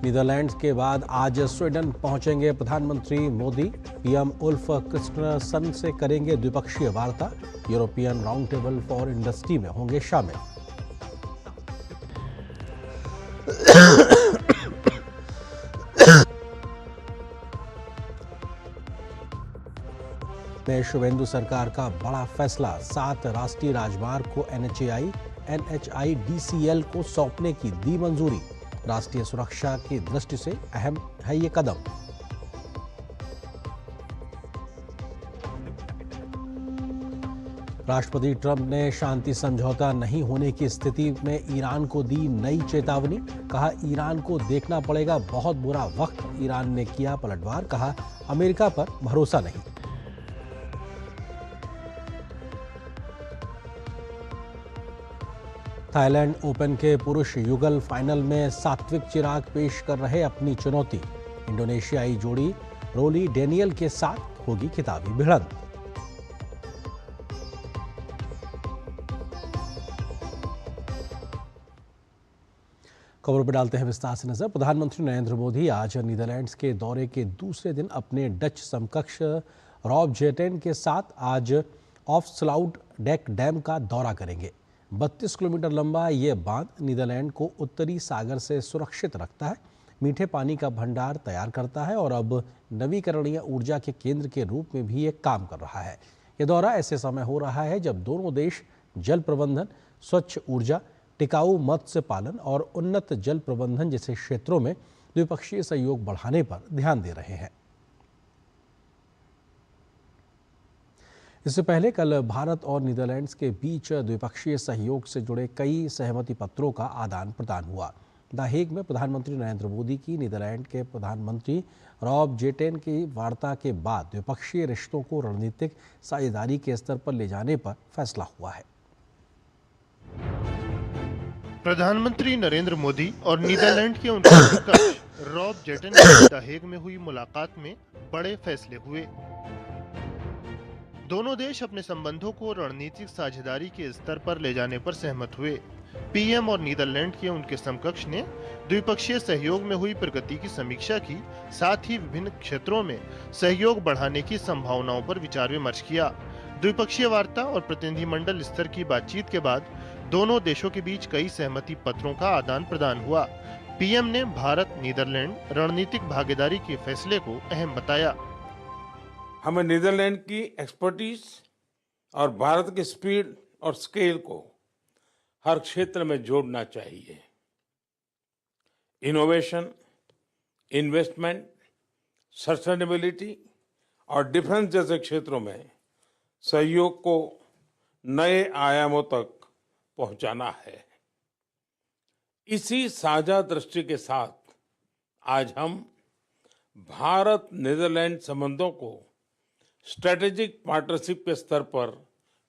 Netherlands के बाद आज स्वीडन पहुंचेंगे प्रधानमंत्री मोदी। पीएम उल्फ क्रिस्टनसन से करेंगे द्विपक्षीय वार्ता। European round table for industry में होंगे शामिल। में शुभेंदु सरकार का बड़ा फैसला, 7 राष्ट्रीय राजमार्ग को NHIDCL को सौंपने की दी मंजूरी। राष्ट्रीय सुरक्षा की दृष्टि से अहम है ये कदम। राष्ट्रपति ट्रंप ने शांति समझौता नहीं होने की स्थिति में ईरान को दी नई चेतावनी। कहा, ईरान को देखना पड़ेगा बहुत बुरा वक्त। ईरान ने किया पलटवार। कहा, अमेरिका पर भरोसा नहीं। थाईलैंड ओपन के पुरुष युगल फाइनल में सात्विक चिराग पेश कर रहे अपनी चुनौती। इंडोनेशियाई जोड़ी रोली डेनियल के साथ होगी खिताबी भिड़ंत। खबरों पर डालते हैं विस्तार से नजर। प्रधानमंत्री नरेंद्र मोदी आज नीदरलैंड्स के दौरे के दूसरे दिन अपने डच समकक्ष रॉब जेटेन के साथ आज ऑफ स्लाउड डेक डैम का दौरा करेंगे। 32 किलोमीटर लंबा ये बांध नीदरलैंड को उत्तरी सागर से सुरक्षित रखता है, मीठे पानी का भंडार तैयार करता है और अब नवीकरणीय ऊर्जा के केंद्र के रूप में भी ये काम कर रहा है। ये दौरा ऐसे समय हो रहा है जब दोनों देश जल प्रबंधन, स्वच्छ ऊर्जा, टिकाऊ मत्स्य पालन और उन्नत जल प्रबंधन जैसे क्षेत्रों में द्विपक्षीय सहयोग बढ़ाने पर ध्यान दे रहे हैं। इससे पहले कल भारत और नीदरलैंड्स के बीच द्विपक्षीय सहयोग से जुड़े कई सहमति पत्रों का आदान प्रदान हुआ। द हेग में प्रधानमंत्री नरेंद्र मोदी की नीदरलैंड के प्रधानमंत्री रॉब जेटेन की वार्ता के बाद द्विपक्षीय रिश्तों को रणनीतिक साझेदारी के स्तर पर ले जाने पर फैसला हुआ है। प्रधानमंत्री नरेंद्र मोदी और नीदरलैंड के उनके समकक्ष रॉब जेटेन की द हेग में हुई मुलाकात में बड़े फैसले हुए। दोनों देश अपने संबंधों को रणनीतिक साझेदारी के स्तर पर ले जाने पर सहमत हुए। पीएम और नीदरलैंड के उनके समकक्ष ने द्विपक्षीय सहयोग में हुई प्रगति की समीक्षा की, साथ ही विभिन्न क्षेत्रों में सहयोग बढ़ाने की संभावनाओं पर विचार विमर्श किया। द्विपक्षीय वार्ता और प्रतिनिधिमंडल स्तर की बातचीत के बाद दोनों देशों के बीच कई सहमति पत्रों का आदान प्रदान हुआ। पीएम ने भारत नीदरलैंड रणनीतिक भागीदारी के फैसले को अहम बताया। हमें नीदरलैंड की एक्सपर्टीज और भारत की स्पीड और स्केल को हर क्षेत्र में जोड़ना चाहिए। इनोवेशन, इन्वेस्टमेंट, सस्टेनेबिलिटी और डिफेंस जैसे क्षेत्रों में सहयोग को नए आयामों तक पहुंचाना है। इसी साझा दृष्टि के साथ आज हम भारत नीदरलैंड संबंधों को स्ट्रेटेजिक पार्टनरशिप के स्तर पर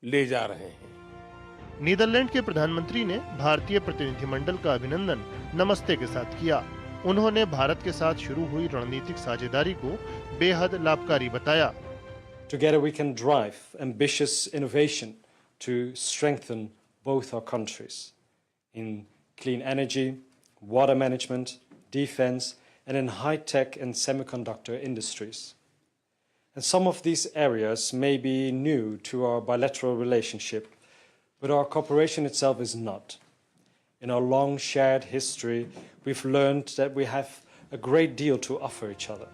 ले जा रहे हैं। नीदरलैंड के प्रधानमंत्री ने भारतीय प्रतिनिधिमंडल का अभिनंदन नमस्ते के साथ किया। उन्होंने भारत के साथ शुरू हुई रणनीतिक साझेदारी को बेहद लाभकारी बताया। Together we can drive ambitious innovation to strengthen both our countries in clean energy, water management, defense, and in high-tech and semiconductor industries. And some of these areas may be new to our bilateral relationship, but our cooperation itself is not. In our long shared history, we've learned that we have a great deal to offer each other.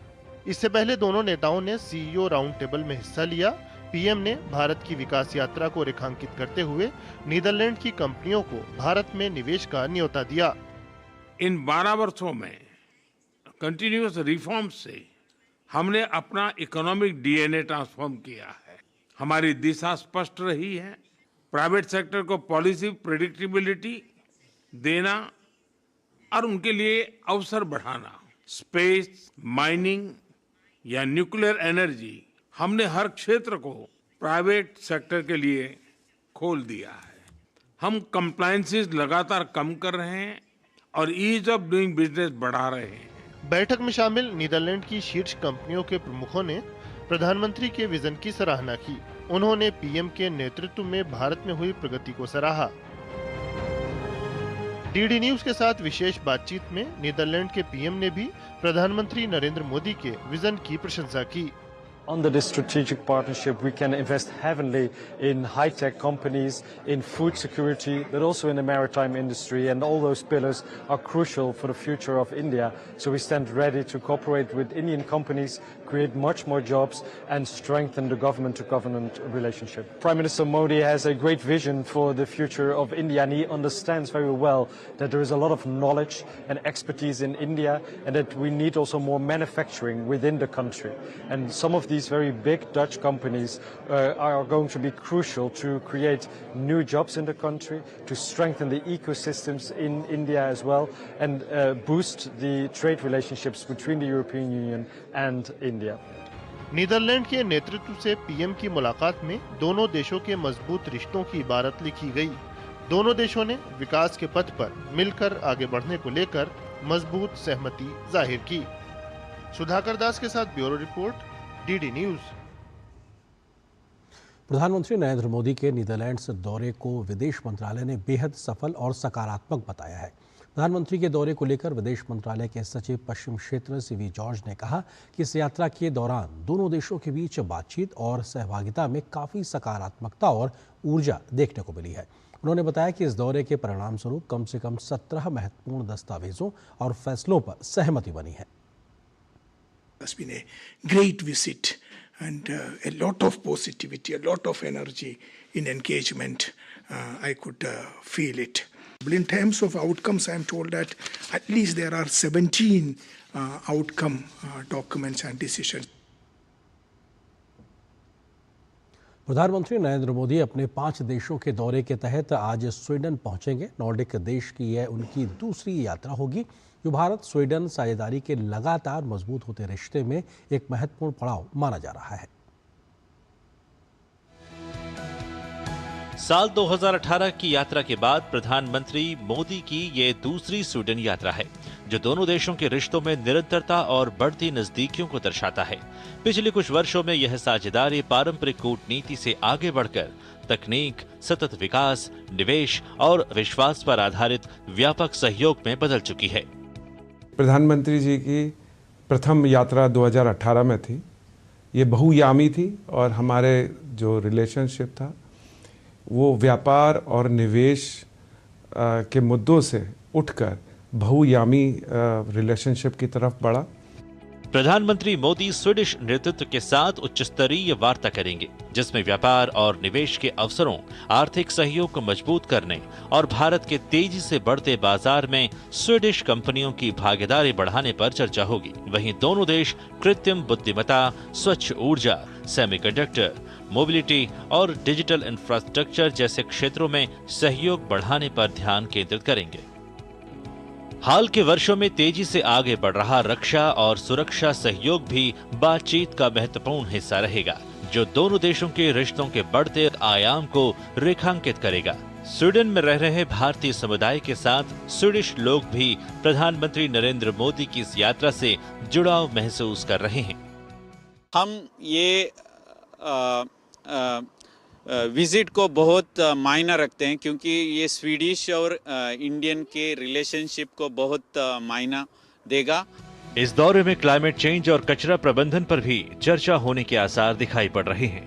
इससे पहले दोनों नेताओं ने CEO round table में हिस्सा लिया। PM ने भारत की विकास यात्रा को रेखांकित करते हुए नीदरलैंड की कंपनियों को भारत में निवेश का न्योता दिया। इन 12 वर्षों में कंटिन्यूअस रिफॉर्म से हमने अपना इकोनॉमिक डीएनए ट्रांसफॉर्म किया है। हमारी दिशा स्पष्ट रही है। प्राइवेट सेक्टर को पॉलिसी प्रेडिक्टेबिलिटी देना और उनके लिए अवसर बढ़ाना। स्पेस, माइनिंग या न्यूक्लियर एनर्जी, हमने हर क्षेत्र को प्राइवेट सेक्टर के लिए खोल दिया है। हम कंप्लायंसेस लगातार कम कर रहे हैं और ईज ऑफ डूइंग बिजनेस बढ़ा रहे हैं। बैठक में शामिल नीदरलैंड की शीर्ष कंपनियों के प्रमुखों ने प्रधानमंत्री के विजन की सराहना की। उन्होंने पीएम के नेतृत्व में भारत में हुई प्रगति को सराहा। डीडी न्यूज के साथ विशेष बातचीत में नीदरलैंड के पीएम ने भी प्रधानमंत्री नरेंद्र मोदी के विजन की प्रशंसा की। Under this strategic partnership, we can invest heavily in high-tech companies, in food security, but also in the maritime industry, and all those pillars are crucial for the future of India. So we stand ready to cooperate with Indian companies, create much more jobs, and strengthen the government-to-government relationship. Prime Minister Modi has a great vision for the future of India, and he understands very well that there is a lot of knowledge and expertise in India, and that we need also more manufacturing within the country. And some of these very big Dutch companies are going to be crucial to create new jobs in the country, to strengthen the ecosystems in India as well, and boost the trade relationships between the European Union and India. Netherlands के नेतृत्व से PM की मुलाकात में दोनों देशों के मजबूत रिश्तों की इबारत लिखी गई। दोनों देशों ने विकास के पथ पर मिलकर आगे बढ़ने को लेकर मजबूत सहमति जाहिर की। सुधाकर दास के साथ ब्यूरो रिपोर्ट, डीडी न्यूज। प्रधानमंत्री नरेंद्र मोदी के नीदरलैंड्स दौरे को विदेश मंत्रालय ने बेहद सफल और सकारात्मक बताया है। प्रधानमंत्री के दौरे को लेकर विदेश मंत्रालय के सचिव पश्चिम क्षेत्र सीवी जॉर्ज ने कहा कि इस यात्रा के दौरान दोनों देशों के बीच बातचीत और सहभागिता में काफ़ी सकारात्मकता और ऊर्जा देखने को मिली है। उन्होंने बताया कि इस दौरे के परिणाम स्वरूप कम से कम 17 महत्वपूर्ण दस्तावेजों और फैसलों पर सहमति बनी है। It's been a great visit and a lot of positivity, a lot of energy in engagement. I could feel it. In terms of outcomes, I am told that at least there are 17 outcome documents and decisions. प्रधानमंत्री नरेंद्र मोदी अपने 5 देशों के दौरे के तहत आज Sweden पहुंचेंगे। Nordic देश की यह उनकी दूसरी यात्रा होगी, जो भारत स्वीडन साझेदारी के लगातार मजबूत होते रिश्ते में एक महत्वपूर्ण पड़ाव माना जा रहा है। साल 2018 की यात्रा के बाद प्रधानमंत्री मोदी की ये दूसरी स्वीडन यात्रा है, जो दोनों देशों के रिश्तों में निरंतरता और बढ़ती नजदीकियों को दर्शाता है। पिछले कुछ वर्षों में यह साझेदारी पारंपरिक कूटनीति से आगे बढ़कर तकनीक, सतत विकास, निवेश और विश्वास पर आधारित व्यापक सहयोग में बदल चुकी है। प्रधानमंत्री जी की प्रथम यात्रा 2018 में थी। ये बहुयामी थी और हमारे जो रिलेशनशिप था वो व्यापार और निवेश के मुद्दों से उठकर बहुयामी रिलेशनशिप की तरफ बढ़ा। प्रधानमंत्री मोदी स्वीडिश नेतृत्व के साथ उच्च स्तरीय वार्ता करेंगे, जिसमें व्यापार और निवेश के अवसरों, आर्थिक सहयोग को मजबूत करने और भारत के तेजी से बढ़ते बाजार में स्वीडिश कंपनियों की भागीदारी बढ़ाने पर चर्चा होगी। वहीं दोनों देश कृत्रिम बुद्धिमत्ता, स्वच्छ ऊर्जा, सेमीकंडक्टर, मोबिलिटी और डिजिटल इंफ्रास्ट्रक्चर जैसे क्षेत्रों में सहयोग बढ़ाने पर ध्यान केंद्रित करेंगे। हाल के वर्षों में तेजी से आगे बढ़ रहा रक्षा और सुरक्षा सहयोग भी बातचीत का महत्वपूर्ण हिस्सा रहेगा, जो दोनों देशों के रिश्तों के बढ़ते आयाम को रेखांकित करेगा। स्वीडन में रह रहे भारतीय समुदाय के साथ स्वीडिश लोग भी प्रधानमंत्री नरेंद्र मोदी की इस यात्रा से जुड़ाव महसूस कर रहे हैं। हम ये विजिट को बहुत मायना रखते हैं, क्योंकि ये स्वीडिश और इंडियन के रिलेशनशिप को बहुत मायना देगा। इस दौरे में क्लाइमेट चेंज और कचरा प्रबंधन पर भी चर्चा होने के आसार दिखाई पड़ रहे हैं।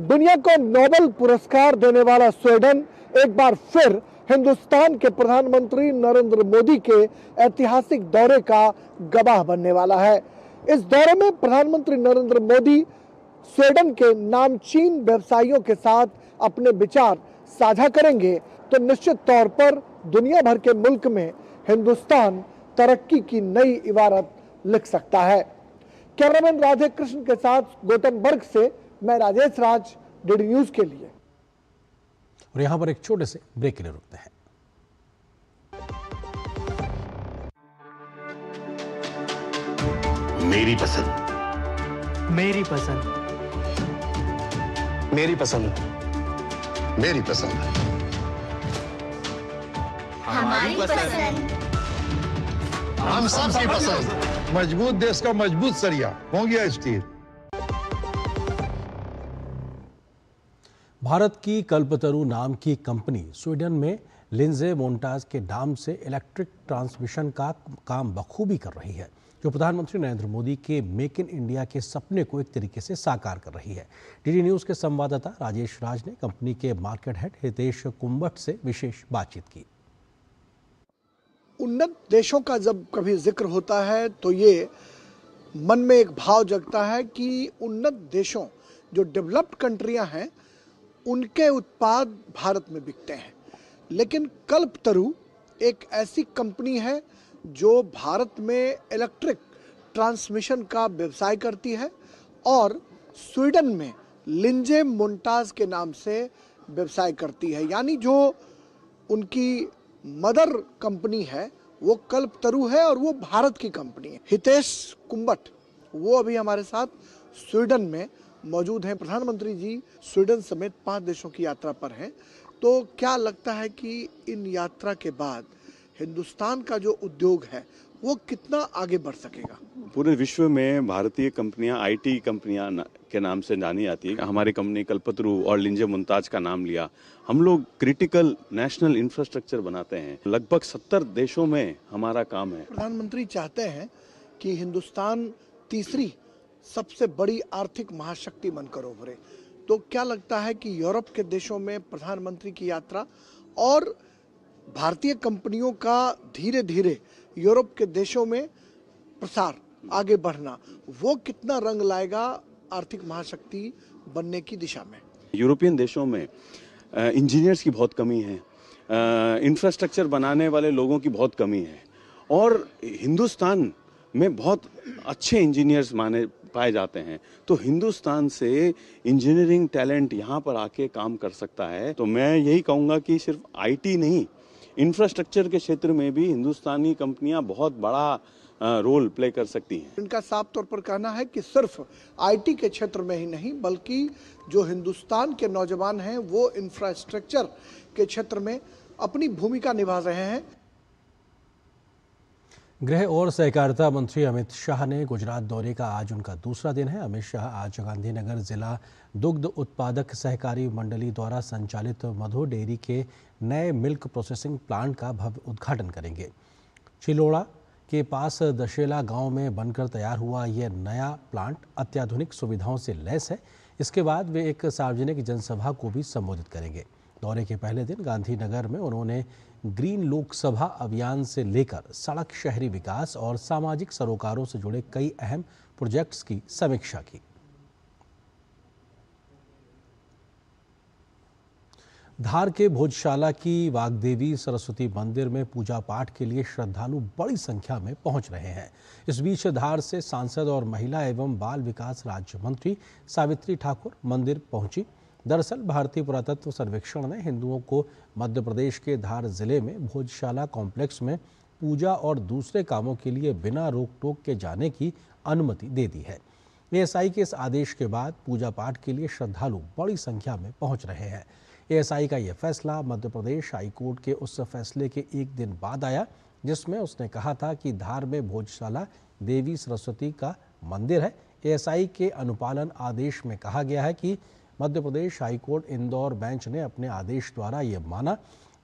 दुनिया को नोबेल पुरस्कार देने वाला स्वीडन एक बार फिर हिंदुस्तान के प्रधानमंत्री नरेंद्र मोदी के ऐतिहासिक दौरे का गवाह बनने वाला है। इस दौरे में प्रधानमंत्री नरेंद्र मोदी स्वीडन के नामचीन व्यवसायियों के साथ अपने विचार साझा करेंगे, तो निश्चित तौर पर दुनिया भर के मुल्क में हिंदुस्तान तरक्की की नई इबारत लिख सकता है। कैमरामैन राधे कृष्ण के साथ गोटमबर्ग से मैं राजेश राज, डीडी न्यूज के लिए। और यहाँ पर एक छोटे से ब्रेक के लिए रुकते हैं। मेरी पसंद, मेरी पसंद, मेरी पसंद, मेरी पसंद, हमारी पसंद, हम सबकी पसंद। मजबूत देश का मजबूत सरिया हो गया स्टील। भारत की कल्पतरु नाम की कंपनी स्वीडन में लिंजे मोन्टाज के नाम से इलेक्ट्रिक ट्रांसमिशन का काम बखूबी कर रही है, जो प्रधानमंत्री नरेंद्र मोदी के मेक इन इंडिया के सपने को एक तरीके से साकार कर रही है। डीडी न्यूज़ के संवाददाता राजेश राज ने कंपनी के मार्केट हेड हितेश कुंबट से विशेष बातचीत की। उन्नत देशों का जब कभी जिक्र होता है तो ये मन में एक भाव जगता है कि उन्नत देशों, जो डेवलप्ड कंट्रियां हैं, उनके उत्पाद भारत में बिकते हैं। लेकिन कल्पतरु एक ऐसी कंपनी है जो भारत में इलेक्ट्रिक ट्रांसमिशन का व्यवसाय करती है और स्वीडन में लिंजे मोन्टाज के नाम से व्यवसाय करती है। यानी जो उनकी मदर कंपनी है वो कल्पतरु है और वो भारत की कंपनी है। हितेश कुंबट वो अभी हमारे साथ स्वीडन में मौजूद हैं। प्रधानमंत्री जी स्वीडन समेत 5 देशों की यात्रा पर हैं, तो क्या लगता है कि इन यात्रा के बाद हिंदुस्तान का जो उद्योग है वो कितना आगे बढ़ सकेगा? पूरे विश्व में भारतीय कंपनियां आईटी कंपनियां के नाम से जानी जाती है। हमारी कंपनी कल्पतरु और लिंजे मुमताज का नाम लिया। हम लोग क्रिटिकल नेशनल इंफ्रास्ट्रक्चर बनाते हैं। लगभग 70 देशों में हमारा काम है। प्रधानमंत्री चाहते हैं कि हिंदुस्तान तीसरी सबसे बड़ी आर्थिक महाशक्ति बनकर उभरे, तो क्या लगता है कि यूरोप के देशों में प्रधानमंत्री की यात्रा और भारतीय कंपनियों का धीरे धीरे यूरोप के देशों में प्रसार, आगे बढ़ना, वो कितना रंग लाएगा आर्थिक महाशक्ति बनने की दिशा में? यूरोपियन देशों में इंजीनियर्स की बहुत कमी है, इंफ्रास्ट्रक्चर बनाने वाले लोगों की बहुत कमी है और हिंदुस्तान में बहुत अच्छे इंजीनियर्स पाए जाते हैं। तो हिंदुस्तान से इंजीनियरिंग टैलेंट यहाँ पर आके काम कर सकता है। तो मैं यही कहूँगा कि सिर्फ आईटी नहीं, इंफ्रास्ट्रक्चर के क्षेत्र में भी हिंदुस्तानी कंपनियां बहुत बड़ा रोल प्ले कर सकती हैं। इनका साफ तौर पर कहना है कि सिर्फ आईटी के क्षेत्र में ही नहीं बल्कि जो हिंदुस्तान के नौजवान हैं वो इंफ्रास्ट्रक्चर के क्षेत्र में अपनी भूमिका निभा रहे हैं। गृह और सहकारिता मंत्री अमित शाह ने गुजरात दौरे का आज उनका दूसरा दिन है। अमित शाह आज गांधीनगर जिला दुग्ध उत्पादक सहकारी मंडली द्वारा संचालित मधु डेयरी के नए मिल्क प्रोसेसिंग प्लांट का भव्य उद्घाटन करेंगे। चिलोड़ा के पास दशेला गांव में बनकर तैयार हुआ यह नया प्लांट अत्याधुनिक सुविधाओं से लैस है। इसके बाद वे एक सार्वजनिक जनसभा को भी संबोधित करेंगे। दौरे के पहले दिन गांधीनगर में उन्होंने ग्रीन लोकसभा अभियान से लेकर सड़क, शहरी विकास और सामाजिक सरोकारों से जुड़े कई अहम प्रोजेक्ट्स की समीक्षा की। धार के भोजशाला की वाग्देवी सरस्वती मंदिर में पूजा पाठ के लिए श्रद्धालु बड़ी संख्या में पहुंच रहे हैं। इस बीच धार से सांसद और महिला एवं बाल विकास राज्य मंत्री सावित्री ठाकुर मंदिर पहुंची। दरअसल भारतीय पुरातत्व सर्वेक्षण ने हिंदुओं को मध्य प्रदेश के धार जिले में भोजशाला कॉम्प्लेक्स में पूजा और दूसरे कामों के लिए बिना रोक टोक के जाने की अनुमति दे दी है। एएसआई के इस आदेश के बाद पूजा पाठ के लिए श्रद्धालु बड़ी संख्या में पहुंच रहे हैं। एएसआई का यह फैसला मध्य प्रदेश हाईकोर्ट के उस फैसले के एक दिन बाद आया जिसमें उसने कहा था कि धार में भोजशाला देवी सरस्वती का मंदिर है। एएसआई के अनुपालन आदेश में कहा गया है कि मध्य प्रदेश हाईकोर्ट इंदौर बेंच ने अपने आदेश द्वारा यह माना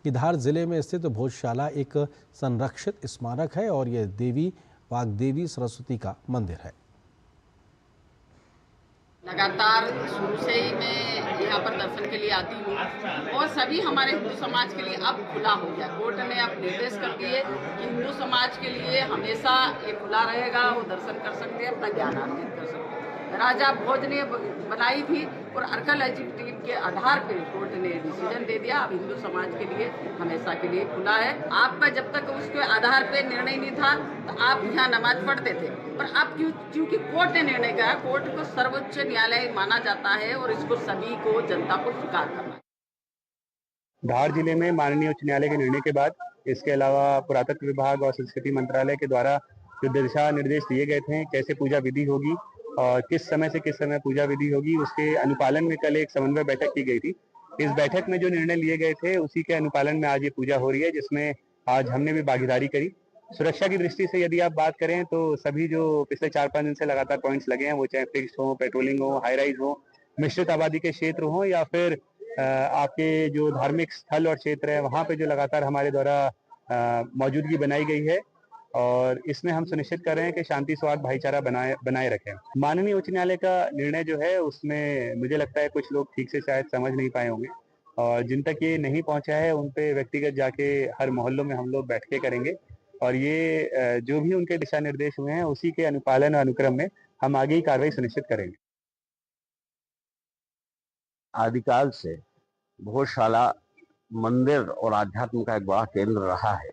कि धार जिले में स्थित भोजशाला एक संरक्षित स्मारक है और यह देवी वाग्देवी सरस्वती का मंदिर है। लगातार शुरू से ही मैं यहाँ पर दर्शन के लिए आती हूँ और सभी हमारे हिंदू समाज के लिए अब खुला हो गया। कोर्ट ने अब निर्देश कर दिए कि हिंदू समाज के लिए हमेशा ये खुला रहेगा, वो दर्शन कर सकते हैं, अपना ज्ञान अर्जित कर सकते हैं। राजा भोज ने बनाई थी और आर्कियोलॉजिकल के आधार पर कोर्ट ने डिसीजन दे दिया अब हिंदू समाज के लिए हमेशा के लिए खुला है। आपका जब तक उसके आधार पर निर्णय नहीं था तो आप यहाँ नमाज पढ़ते थे, पर अब क्योंकि कोर्ट ने निर्णय किया, कोर्ट को सर्वोच्च न्यायालय माना जाता है और इसको सभी को जनता को स्वीकार करना है। धार जिले में माननीय उच्च न्यायालय के निर्णय के बाद इसके अलावा पुरातत्व विभाग और संस्कृति मंत्रालय के द्वारा जो दिशा निर्देश दिए गए थे कैसे पूजा विधि होगी और किस समय से किस समय पूजा विधि होगी, उसके अनुपालन में कल एक समन्वय बैठक की गई थी। इस बैठक में जो निर्णय लिए गए थे उसी के अनुपालन में आज ये पूजा हो रही है, जिसमें आज हमने भी भागीदारी करी। सुरक्षा की दृष्टि से यदि आप बात करें तो सभी जो पिछले 4-5 दिन से लगातार पॉइंट्स लगे हैं, वो चाहे फिक्स हो, पेट्रोलिंग हो, हाई राइज हो, मिश्रित आबादी के क्षेत्र हो या फिर आपके जो धार्मिक स्थल और क्षेत्र है वहाँ पे जो लगातार हमारे द्वारा मौजूदगी बनाई गई है और इसमें हम सुनिश्चित कर रहे हैं कि शांति सौहार्द भाईचारा बनाए रखें। माननीय उच्च न्यायालय का निर्णय जो है उसमें मुझे लगता है कुछ लोग ठीक से शायद समझ नहीं पाए होंगे और जिन तक ये नहीं पहुंचा है उन पे व्यक्तिगत जाके हर मोहल्लों में हम लोग बैठकें करेंगे और ये जो भी उनके दिशा निर्देश हुए हैं उसी के अनुपालन और अनुक्रम में हम आगे की कार्रवाई सुनिश्चित करेंगे। आदिकाल से भोजशाला मंदिर और आध्यात्म का एक बड़ा केंद्र रहा है।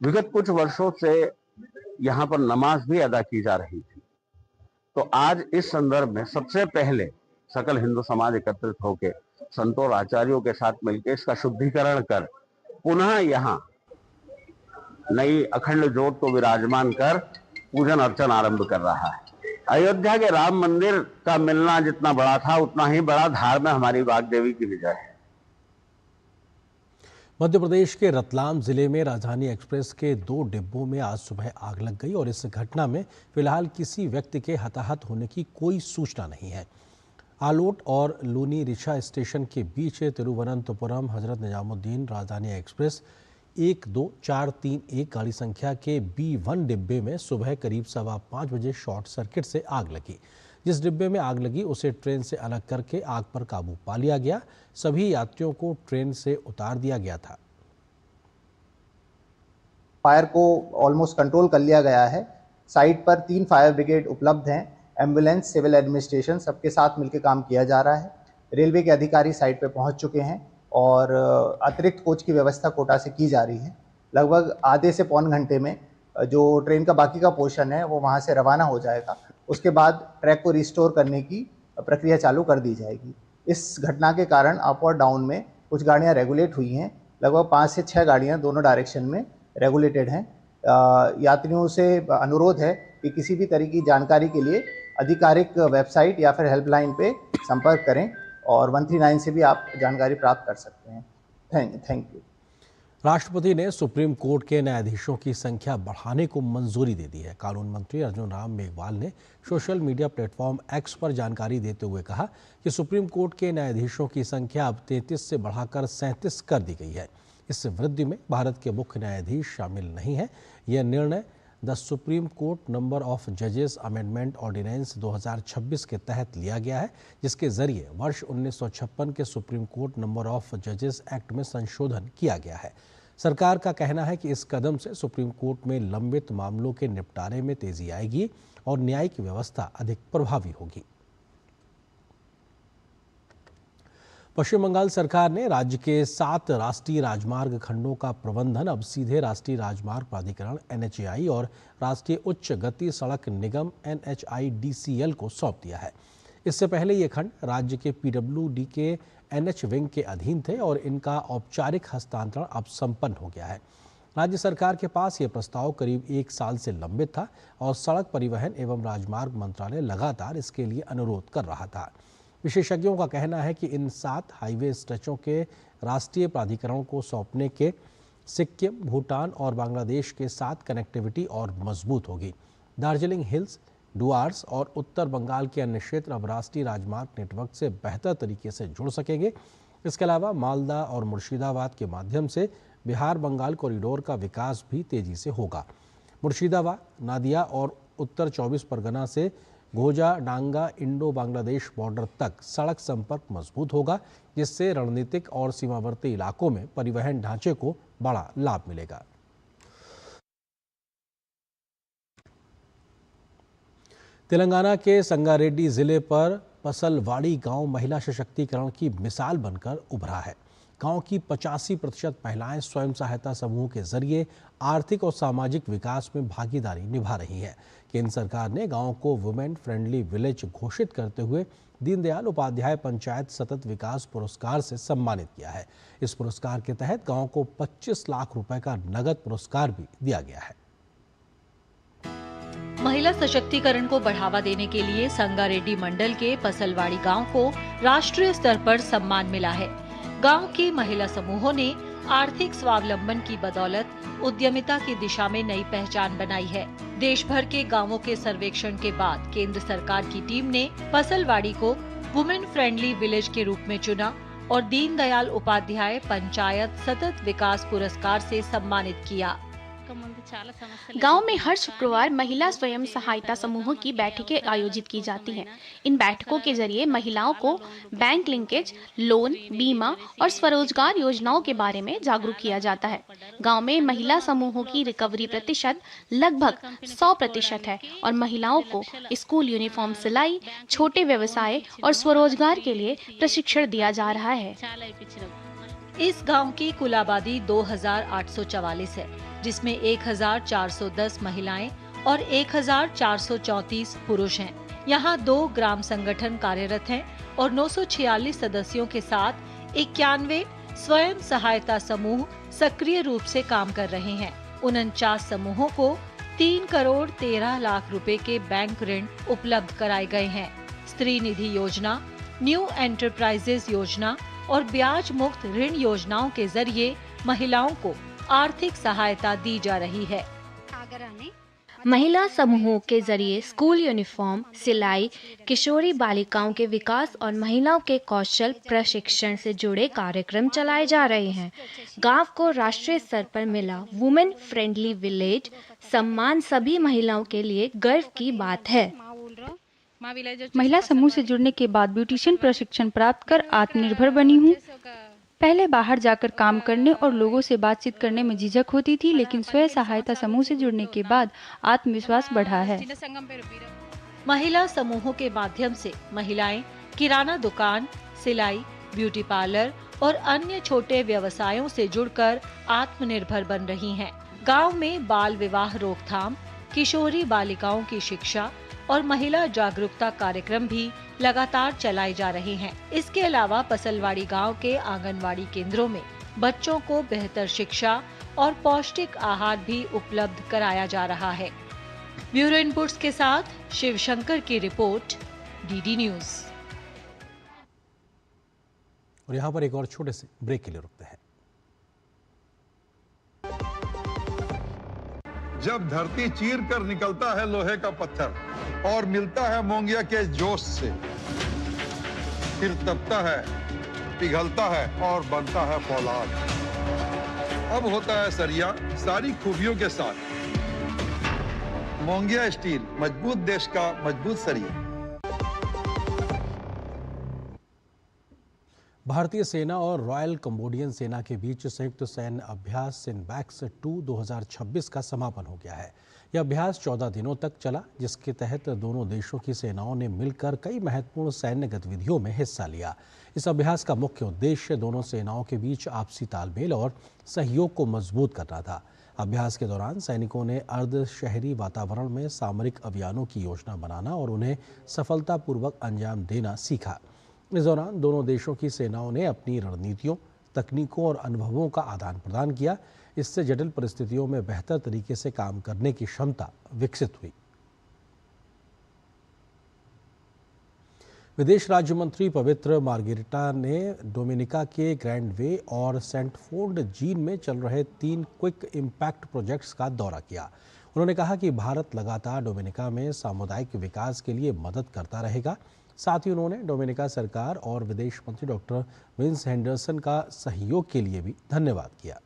विगत कुछ वर्षों से यहाँ पर नमाज भी अदा की जा रही थी, तो आज इस संदर्भ में सबसे पहले सकल हिंदू समाज एकत्रित होकर संतों और आचार्यों के साथ मिलकर इसका शुद्धिकरण कर पुनः यहाँ नई अखंड ज्योत को विराजमान कर पूजन अर्चन आरंभ कर रहा है। अयोध्या के राम मंदिर का मिलना जितना बड़ा था उतना ही बड़ा धार में हमारी वाग्देवी की विजय है। मध्य प्रदेश के रतलाम जिले में राजधानी एक्सप्रेस के 2 डिब्बों में आज सुबह आग लग गई और इस घटना में फिलहाल किसी व्यक्ति के हताहत होने की कोई सूचना नहीं है। आलोट और लूनी रिछा स्टेशन के बीच तिरुवनंतपुरम हजरत निजामुद्दीन राजधानी एक्सप्रेस 12431 गाड़ी संख्या के B1 डिब्बे में सुबह करीब 5:15 बजे शॉर्ट सर्किट से आग लगी। जिस डिब्बे में आग लगी उसे ट्रेन से अलग करके आग पर काबू पा लिया गया। सभी यात्रियों को ट्रेन से उतार दिया गया था। फायर को ऑलमोस्ट कंट्रोल कर लिया गया है। साइट पर 3 फायर ब्रिगेड उपलब्ध हैं। एम्बुलेंस, सिविल एडमिनिस्ट्रेशन सबके साथ मिलकर काम किया जा रहा है। रेलवे के अधिकारी साइट पर पहुंच चुके हैं और अतिरिक्त कोच की व्यवस्था कोटा से की जा रही है। लगभग आधे से पौन घंटे में जो ट्रेन का बाकी का पोर्शन है वो वहाँ से रवाना हो जाएगा। उसके बाद ट्रैक को रिस्टोर करने की प्रक्रिया चालू कर दी जाएगी। इस घटना के कारण अप और डाउन में कुछ गाड़ियाँ रेगुलेट हुई हैं। लगभग 5 से 6 गाड़ियाँ दोनों डायरेक्शन में रेगुलेटेड हैं। यात्रियों से अनुरोध है कि किसी भी तरह की जानकारी के लिए आधिकारिक वेबसाइट या फिर हेल्पलाइन पे संपर्क करें और 139 से भी आप जानकारी प्राप्त कर सकते हैं। Thank you. राष्ट्रपति ने सुप्रीम कोर्ट के न्यायाधीशों की संख्या बढ़ाने को मंजूरी दे दी है। कानून मंत्री अर्जुन राम मेघवाल ने सोशल मीडिया प्लेटफॉर्म एक्स पर जानकारी देते हुए कहा कि सुप्रीम कोर्ट के न्यायाधीशों की संख्या अब 33 से बढ़ाकर 37 कर दी गई है। इस वृद्धि में भारत के मुख्य न्यायाधीश शामिल नहीं है। यह निर्णय the supreme court number of जजेस अमेंडमेंट ऑर्डिनेंस 2026 के तहत लिया गया है, जिसके जरिए वर्ष 1956 के सुप्रीम कोर्ट नंबर ऑफ जजेस एक्ट में संशोधन किया गया है। सरकार का कहना है कि इस कदम से सुप्रीम कोर्ट में लंबित मामलों के निपटारे में तेजी आएगी और न्यायिक व्यवस्था अधिक प्रभावी होगी। पश्चिम बंगाल सरकार ने राज्य के 7 राष्ट्रीय राजमार्ग खंडों का प्रबंधन अब सीधे राष्ट्रीय राजमार्ग प्राधिकरण NHAI और राष्ट्रीय उच्च गति सड़क निगम NHIDCL को सौंप दिया है। इससे पहले ये खंड राज्य के PWD के NH विंग के अधीन थे और इनका औपचारिक हस्तांतरण अब संपन्न हो गया है। राज्य सरकार के पास ये प्रस्ताव करीब 1 साल से लंबित था और सड़क परिवहन एवं राजमार्ग मंत्रालय लगातार इसके लिए अनुरोध कर रहा था। विशेषज्ञों का कहना है कि इन 7 हाईवे स्ट्रेचों के राष्ट्रीय प्राधिकरण को सौंपने के सिक्किम, भूटान और बांग्लादेश के साथ कनेक्टिविटी और मजबूत होगी। दार्जिलिंग हिल्स, डुआर्स और उत्तर बंगाल के अन्य क्षेत्र अब राष्ट्रीय राजमार्ग नेटवर्क से बेहतर तरीके से जुड़ सकेंगे। इसके अलावा मालदा और मुर्शिदाबाद के माध्यम से बिहार बंगाल कॉरिडोर का विकास भी तेजी से होगा। मुर्शिदाबाद, नादिया और उत्तर 24 परगना से घोजा डांगा इंडो बांग्लादेश बॉर्डर तक सड़क संपर्क मजबूत होगा, जिससे रणनीतिक और सीमावर्ती इलाकों में परिवहन ढांचे को बड़ा लाभ मिलेगा। तेलंगाना के संगारेड्डी जिले पर पसलवाड़ी गांव महिला सशक्तिकरण की मिसाल बनकर उभरा है। गांव की 85% महिलाएं स्वयं सहायता समूह के जरिए आर्थिक और सामाजिक विकास में भागीदारी निभा रही हैं। केंद्र सरकार ने गांव को वुमेन फ्रेंडली विलेज घोषित करते हुए दीनदयाल उपाध्याय पंचायत सतत विकास पुरस्कार से सम्मानित किया है। इस पुरस्कार के तहत गांव को 25 लाख रुपए का नगद पुरस्कार भी दिया गया है। महिला सशक्तिकरण को बढ़ावा देने के लिए संगारेड्डी मंडल के पसलवाड़ी गांव को राष्ट्रीय स्तर पर सम्मान मिला है। गांव के महिला समूहों ने आर्थिक स्वावलंबन की बदौलत उद्यमिता की दिशा में नई पहचान बनाई है। देश भर के गांवों के सर्वेक्षण के बाद केंद्र सरकार की टीम ने पसलवाड़ी को वुमेन फ्रेंडली विलेज के रूप में चुना और दीनदयाल उपाध्याय पंचायत सतत विकास पुरस्कार से सम्मानित किया। गांव में हर शुक्रवार महिला स्वयं सहायता समूहों की बैठकें आयोजित की जाती हैं। इन बैठकों के जरिए महिलाओं को बैंक लिंकेज, लोन, बीमा और स्वरोजगार योजनाओं के बारे में जागरूक किया जाता है। गांव में महिला समूहों की रिकवरी प्रतिशत लगभग 100% है और महिलाओं को स्कूल यूनिफॉर्म सिलाई, छोटे व्यवसाय और स्वरोजगार के लिए प्रशिक्षण दिया जा रहा है। इस गांव की कुल आबादी 2844 है, जिसमें 1410 महिलाएं और 1434 पुरुष हैं। यहाँ 2 ग्राम संगठन कार्यरत हैं और 946 सदस्यों के साथ 91 स्वयं सहायता समूह सक्रिय रूप से काम कर रहे हैं। 49 समूहों को 3 करोड़ 13 लाख रुपए के बैंक ऋण उपलब्ध कराए गए हैं। स्त्री निधि योजना, न्यू एंटरप्राइजेज योजना और ब्याज मुक्त ऋण योजनाओं के जरिए महिलाओं को आर्थिक सहायता दी जा रही है। महिला समूहों के जरिए स्कूल यूनिफॉर्म, सिलाई, किशोरी बालिकाओं के विकास और महिलाओं के कौशल प्रशिक्षण से जुड़े कार्यक्रम चलाए जा रहे हैं। गांव को राष्ट्रीय स्तर पर मिला वुमेन फ्रेंडली विलेज सम्मान सभी महिलाओं के लिए गर्व की बात है। महिला समूह से जुड़ने के बाद ब्यूटिशियन प्रशिक्षण प्राप्त कर आत्मनिर्भर बनी हूँ। पहले बाहर जाकर काम करने और लोगों से बातचीत करने में झिझक होती थी, लेकिन स्वयं सहायता समूह से जुड़ने के बाद आत्मविश्वास बढ़ा है। महिला समूहों के माध्यम से महिलाएं किराना दुकान, सिलाई, ब्यूटी पार्लर और अन्य छोटे व्यवसायों से जुड़कर आत्मनिर्भर बन रही हैं। गांव में बाल विवाह रोकथाम, किशोरी बालिकाओं की शिक्षा और महिला जागरूकता कार्यक्रम भी लगातार चलाए जा रहे हैं। इसके अलावा पसलवाड़ी गांव के आंगनवाड़ी केंद्रों में बच्चों को बेहतर शिक्षा और पौष्टिक आहार भी उपलब्ध कराया जा रहा है। ब्यूरो इनपुट्स के साथ शिवशंकर की रिपोर्ट, डीडी न्यूज। और यहाँ पर एक और छोटे से ब्रेक के लिए रुकते हैं। जब धरती चीर कर निकलता है लोहे का पत्थर और मिलता है मोंगिया के जोश से, फिर तपता है, पिघलता है और बनता है फौलाद। अब होता है सरिया सारी खूबियों के साथ। मोंगिया स्टील, मजबूत देश का मजबूत सरिया। भारतीय सेना और रॉयल कंबोडियन सेना के बीच संयुक्त सैन्य अभ्यास सिनबैक्स 2 2026 का समापन हो गया है। यह अभ्यास 14 दिनों तक चला, जिसके तहत दोनों देशों की सेनाओं ने मिलकर कई महत्वपूर्ण सैन्य गतिविधियों में हिस्सा लिया। इस अभ्यास का मुख्य उद्देश्य दोनों सेनाओं के बीच आपसी तालमेल और सहयोग को मजबूत करना था। अभ्यास के दौरान सैनिकों ने अर्ध शहरी वातावरण में सामरिक अभियानों की योजना बनाना और उन्हें सफलतापूर्वक अंजाम देना सीखा। इस दौरान दोनों देशों की सेनाओं ने अपनी रणनीतियों, तकनीकों और अनुभवों का आदान प्रदान किया। इससे जटिल परिस्थितियों में बेहतर तरीके से काम करने की क्षमता विकसित हुई। विदेश राज्य मंत्री पवित्र मार्गेरिटा ने डोमिनिका के ग्रैंड वे और सेंट फोर्ड जीन में चल रहे 3 क्विक इम्पैक्ट प्रोजेक्ट्स का दौरा किया। उन्होंने कहा कि भारत लगातार डोमिनिका में सामुदायिक विकास के लिए मदद करता रहेगा। साथ ही उन्होंने डोमिनिका सरकार और विदेश मंत्री डॉक्टर विंस हेंडरसन का सहयोग के लिए भी धन्यवाद किया।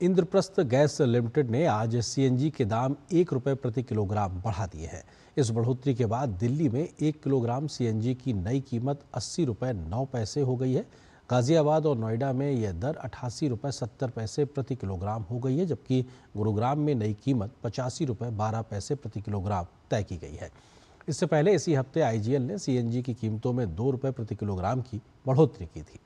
इंद्रप्रस्थ गैस लिमिटेड ने आज सीएनजी के दाम 1 रुपये प्रति किलोग्राम बढ़ा दिए हैं। इस बढ़ोतरी के बाद दिल्ली में 1 किलोग्राम सीएनजी की नई कीमत 80 रुपये 9 पैसे हो गई है। गाजियाबाद और नोएडा में यह दर 88 रुपये 70 पैसे प्रति किलोग्राम हो गई है, जबकि गुरुग्राम में नई कीमत 85 रुपये 12 पैसे प्रति किलोग्राम तय की गई है। इससे पहले इसी हफ्ते आईजीएल ने सीएनजी की कीमतों में 2 रुपये प्रति किलोग्राम की बढ़ोतरी की थी।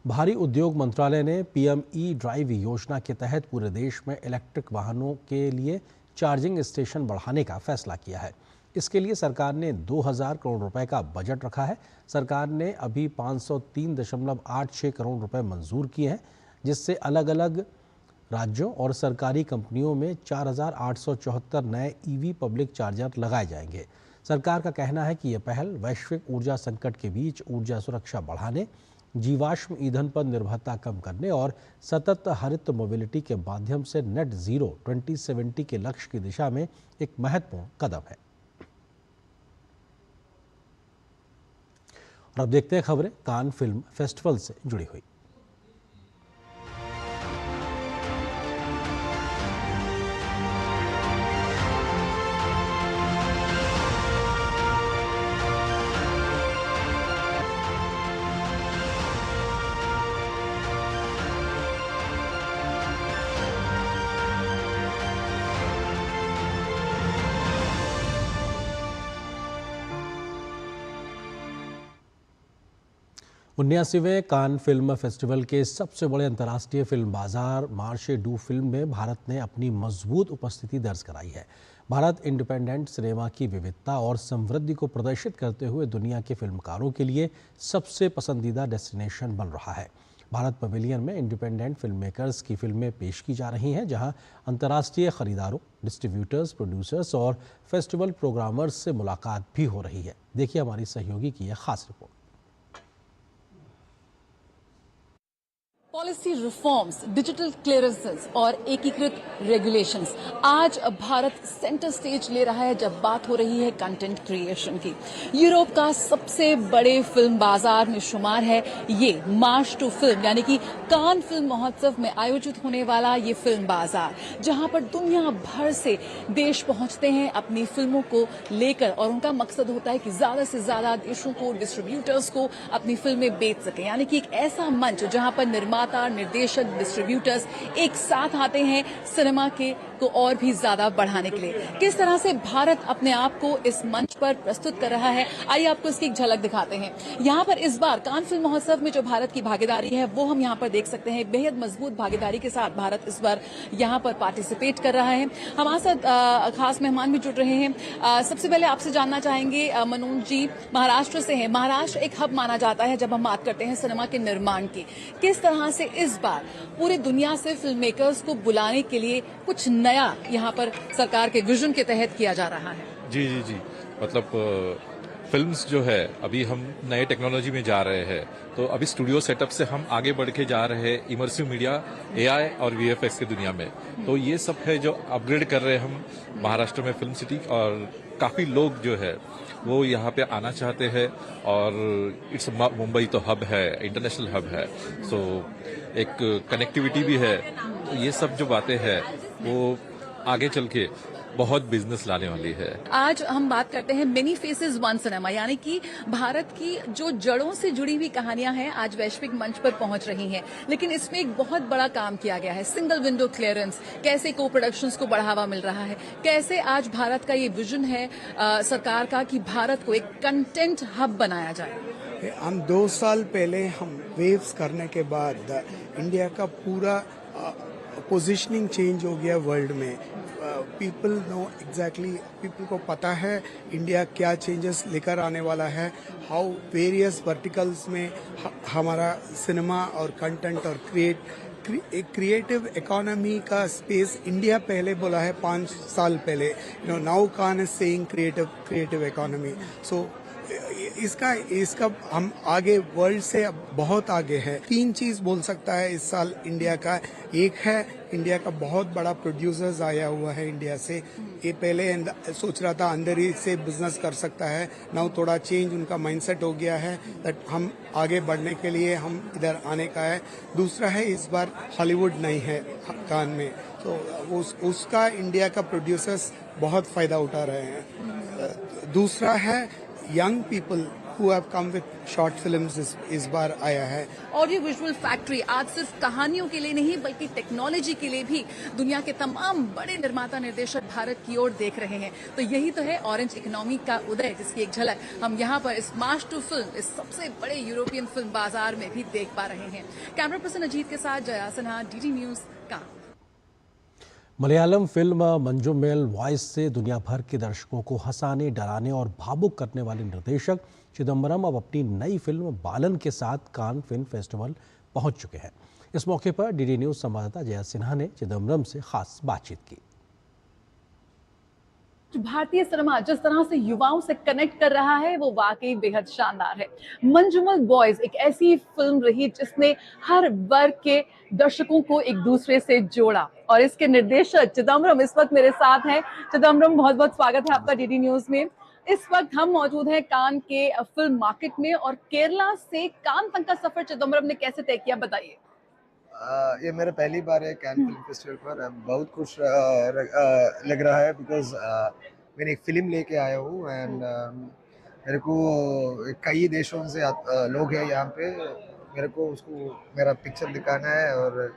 भारी उद्योग मंत्रालय ने पीएम ई ड्राइव योजना के तहत पूरे देश में इलेक्ट्रिक वाहनों के लिए चार्जिंग स्टेशन बढ़ाने का फैसला किया है। इसके लिए सरकार ने 2000 करोड़ रुपए का बजट रखा है। सरकार ने अभी 503.86 करोड़ रुपए मंजूर किए हैं, जिससे अलग अलग राज्यों और सरकारी कंपनियों में 4874 नए ईवी पब्लिक चार्जर लगाए जाएंगे। सरकार का कहना है कि यह पहल वैश्विक ऊर्जा संकट के बीच ऊर्जा सुरक्षा बढ़ाने, जीवाश्म ईंधन पर निर्भरता कम करने और सतत हरित मोबिलिटी के माध्यम से नेट जीरो 2070 के लक्ष्य की दिशा में एक महत्वपूर्ण कदम है। और अब देखते हैं खबरें कान फिल्म फेस्टिवल से जुड़ी हुई। उन्यासीवें कान फिल्म फेस्टिवल के सबसे बड़े अंतर्राष्ट्रीय फिल्म बाजार मार्शे डू फिल्म में भारत ने अपनी मजबूत उपस्थिति दर्ज कराई है। भारत इंडिपेंडेंट सिनेमा की विविधता और समृद्धि को प्रदर्शित करते हुए दुनिया के फिल्मकारों के लिए सबसे पसंदीदा डेस्टिनेशन बन रहा है। भारत पवेलियन में इंडिपेंडेंट फिल्म मेकर्स की फिल्में पेश की जा रही हैं, जहां अंतर्राष्ट्रीय खरीदारों, डिस्ट्रीब्यूटर्स, प्रोड्यूसर्स और फेस्टिवल प्रोग्रामर्स से मुलाकात भी हो रही है। देखिए हमारी सहयोगी की यह खास report. Policy reforms, digital clearances और एकीकृत रेगुलेशंस, आज भारत सेंटर स्टेज ले रहा है जब बात हो रही है कंटेंट क्रिएशन की। यूरोप का सबसे बड़े फिल्म बाजार में शुमार है ये मार्च टू फिल्म यानी कि कान फिल्म महोत्सव में आयोजित होने वाला ये फिल्म बाजार, जहां पर दुनिया भर से देश पहुंचते हैं अपनी फिल्मों को लेकर और उनका मकसद होता है कि ज्यादा से ज्यादा देशों को, डिस्ट्रीब्यूटर्स को अपनी फिल्में बेच सकें। यानी कि एक ऐसा मंच जहां पर निर्देशक, डिस्ट्रीब्यूटर्स एक साथ आते हैं सिनेमा के को और भी ज्यादा बढ़ाने के लिए। किस तरह से भारत अपने आप को इस मंच पर प्रस्तुत कर रहा है, आइए आपको इसकी एक झलक दिखाते हैं। यहाँ पर इस बार कान फिल्म महोत्सव में जो भारत की भागीदारी है वो हम यहाँ पर देख सकते हैं। बेहद मजबूत भागीदारी के साथ भारत इस बार यहाँ पर पार्टिसिपेट कर रहा है। हमारे साथ खास मेहमान भी जुड़ रहे हैं। सबसे पहले आपसे जानना चाहेंगे, मनोज जी महाराष्ट्र से हैं। महाराष्ट्र एक हब माना जाता है जब हम बात करते हैं सिनेमा के निर्माण की। किस तरह से इस बार पूरी दुनिया से फिल्म मेकर्स को बुलाने के लिए कुछ नया यहाँ पर सरकार के विजन के तहत किया जा रहा है? जी मतलब फिल्म्स जो है अभी हम नए टेक्नोलॉजी में जा रहे हैं, तो अभी स्टूडियो सेटअप से हम आगे बढ़ के जा रहे हैं इमर्सिव मीडिया, एआई और वीएफएक्स की दुनिया में। तो ये सब है जो अपग्रेड कर रहे हैं हम महाराष्ट्र में फिल्म सिटी, और काफी लोग जो है वो यहाँ पे आना चाहते हैं। और इट्स मुंबई तो हब है, इंटरनेशनल हब है, सो एक कनेक्टिविटी भी है। तो ये सब जो बातें हैं वो आगे चल के बहुत बिजनेस लाने वाली है। आज हम बात करते हैं मेनी फेसेस वन सिनेमा, यानी कि भारत की जो जड़ों से जुड़ी हुई कहानियां हैं आज वैश्विक मंच पर पहुंच रही हैं। लेकिन इसमें एक बहुत बड़ा काम किया गया है, सिंगल विंडो क्लियरेंस, कैसे को प्रोडक्शंस को बढ़ावा मिल रहा है, कैसे आज भारत का ये विजन है सरकार का कि भारत को एक कंटेंट हब बनाया जाए। हम 2 साल पहले हम वेव्स करने के बाद इंडिया का पूरा पोजीशनिंग चेंज हो गया वर्ल्ड में। पीपल नो एग्जैक्टली, पीपल को पता है इंडिया क्या चेंजेस लेकर आने वाला है, हाउ वेरियस वर्टिकल्स में हमारा सिनेमा और कंटेंट और क्रिएटिव इकोनॉमी का स्पेस इंडिया पहले बोला है 5 साल पहले। Now Cannes is saying creative economy. So इसका हम आगे वर्ल्ड से बहुत आगे है। 3 चीज बोल सकता है इस साल इंडिया का। एक है इंडिया का बहुत बड़ा प्रोड्यूसर्स आया हुआ है इंडिया से। ये पहले सोच रहा था अंदर ही से बिजनेस कर सकता है, नाउ थोड़ा चेंज उनका माइंडसेट हो गया है दैट हम आगे बढ़ने के लिए हम इधर आने का है। दूसरा है इस बार हॉलीवुड नहीं है कान में, तो उसका इंडिया का प्रोड्यूसर्स बहुत फायदा उठा रहे हैं। दूसरा है young people who have come with short films इस बार आया है। ऑडियो विजुअल फैक्ट्री आज सिर्फ कहानियों के लिए नहीं बल्कि टेक्नोलॉजी के लिए भी दुनिया के तमाम बड़े निर्माता निर्देशक भारत की ओर देख रहे हैं। तो यही तो है ऑरेंज इकोनॉमी का उदय, जिसकी एक झलक हम यहाँ पर इस मार्च टू फिल्म, इस सबसे बड़े यूरोपियन फिल्म बाजार में भी देख पा रहे हैं। कैमरा पर्सन अजीत के साथ जया सिन्हा, डीडी न्यूज का। मलयालम फिल्म मंजुमेल वॉइस से दुनिया भर के दर्शकों को हंसाने, डराने और भावुक करने वाले निर्देशक चिदम्बरम अब अपनी नई फिल्म बालन के साथ कान फिल्म फेस्टिवल पहुंच चुके हैं। इस मौके पर डीडी न्यूज संवाददाता जया सिन्हा ने चिदम्बरम से खास बातचीत की। जो भारतीय सिनेमा जिस तरह से युवाओं से कनेक्ट कर रहा है वो वाकई बेहद शानदार है। मंजूमल बॉयज एक ऐसी फिल्म रही जिसने हर वर्ग के दर्शकों को एक दूसरे से जोड़ा और इसके निर्देशक चिदम्बरम इस वक्त मेरे साथ हैं। चिदम्बरम, बहुत बहुत स्वागत है आपका डीडी न्यूज में। इस वक्त हम मौजूद हैं कान के फिल्म मार्केट में और केरला से कान तक का सफर चिदम्बरम ने कैसे तय किया, बताइए। ये मेरा पहली बार है कैन फिल्म फेस्टिवल पर। बहुत खुश लग रहा है बिकॉज मैंने एक फिल्म लेके आया हूँ एंड मेरे को कई देशों से लोग हैं यहाँ पे। मेरे को उसको मेरा पिक्चर दिखाना है और